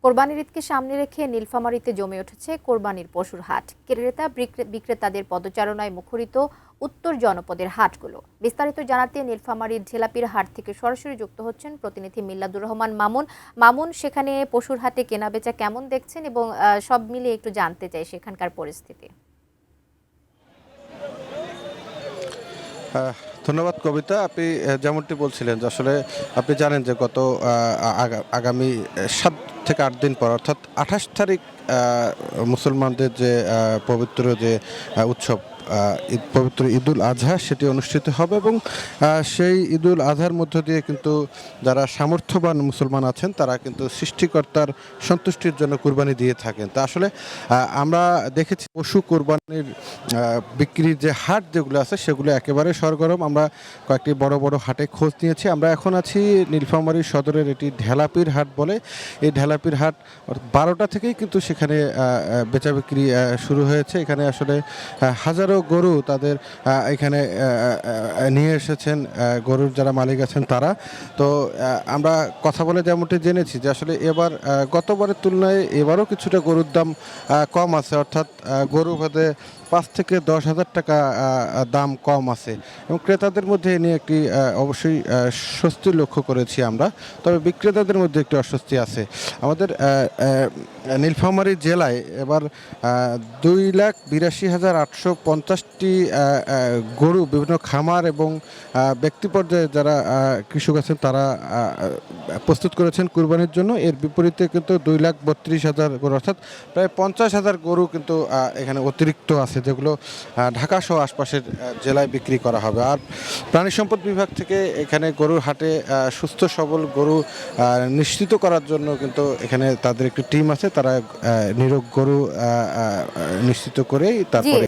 কোরবানির ঈদকে সামনে রেখে নীলফামারীতে জমে উঠেছে কোরবানির পশুর হাট। ক্রেতা বিক্রেতাদের পদচারণায় মুখরিত উত্তর জনপদের হাটগুলো। বিস্তারিত জানাতে নীলফামারীর ঢেলাপির হাট থেকে সরাসরি যুক্ত হচ্ছেন প্রতিনিধি মিল্লাদুর রহমান মামুন। সেখানে পশুর হাটে কেনাবেচা কেমন দেখছেন এবং সব মিলিয়ে একটু জানতে চাই সেখানকার পরিস্থিতি। ধন্যবাদ কবিতা। আপনি যেমনটি বলছিলেন যে আসলে আপনি জানেন যে গত আগামী 7 থেকে 8 দিন পর অর্থাৎ 28 তারিখ মুসলমানদের যে পবিত্র যে উৎসব পবিত্র ঈদুল আজহা সেটি অনুষ্ঠিত হবে এবং সেই ঈদুল আজহার মধ্য দিয়ে কিন্তু যারা সামর্থ্যবান মুসলমান আছেন তারা কিন্তু সৃষ্টিকর্তার সন্তুষ্টির জন্য কুরবানি দিয়ে থাকেন। তা আসলে আমরা দেখেছি পশু কুরবানির বিক্রির যে হাট যেগুলো আছে সেগুলো একেবারে সরগরম। আমরা কয়েকটি বড় বড় হাটে খোঁজ নিয়েছি। আমরা এখন আছি নীলফামারী সদরের এটি ঢেলাপির হাট বলে। এই ঢেলাপির হাট 12টা থেকেই কিন্তু সেখানে বেচা বিক্রি শুরু হয়েছে। এখানে আসলে হাজারো গরু তাদের এখানে নিয়ে এসেছেন গরুর যারা মালিক আছেন তারা। তো আমরা কথা বলে যেমনটি জেনেছি যে আসলে এবার গতবারের তুলনায় এবারও কিছুটা গরুর দাম কম আছে, অর্থাৎ গরু ভেদে 5 থেকে 10,000 টাকা দাম কম আছে এবং ক্রেতাদের মধ্যে এ নিয়ে একটি অবশ্যই স্বস্তি লক্ষ্য করেছি আমরা। তবে বিক্রেতাদের মধ্যে একটি অস্বস্তি আছে। আমাদের নীলফামারী জেলায় এবার 2,82,850টি গরু বিভিন্ন খামার এবং ব্যক্তি পর্যায়ে যারা কৃষক আছেন তারা প্রস্তুত করেছেন কুরবানির জন্য। এর বিপরীতে কিন্তু 2,32,000 গরু অর্থাৎ প্রায় 50,000 গরু কিন্তু এখানে অতিরিক্ত আছে, যেগুলো ঢাকা সহ আশপাশের জেলায় বিক্রি করা হবে। আর প্রাণী সম্পদ বিভাগ থেকে এখানে গরুর হাটে সুস্থ সবল গরু নিশ্চিত করার জন্য কিন্তু এখানে তাদের একটি টিম আছে, তারা নিরোগ গরু নিশ্চিত করেই তারপরে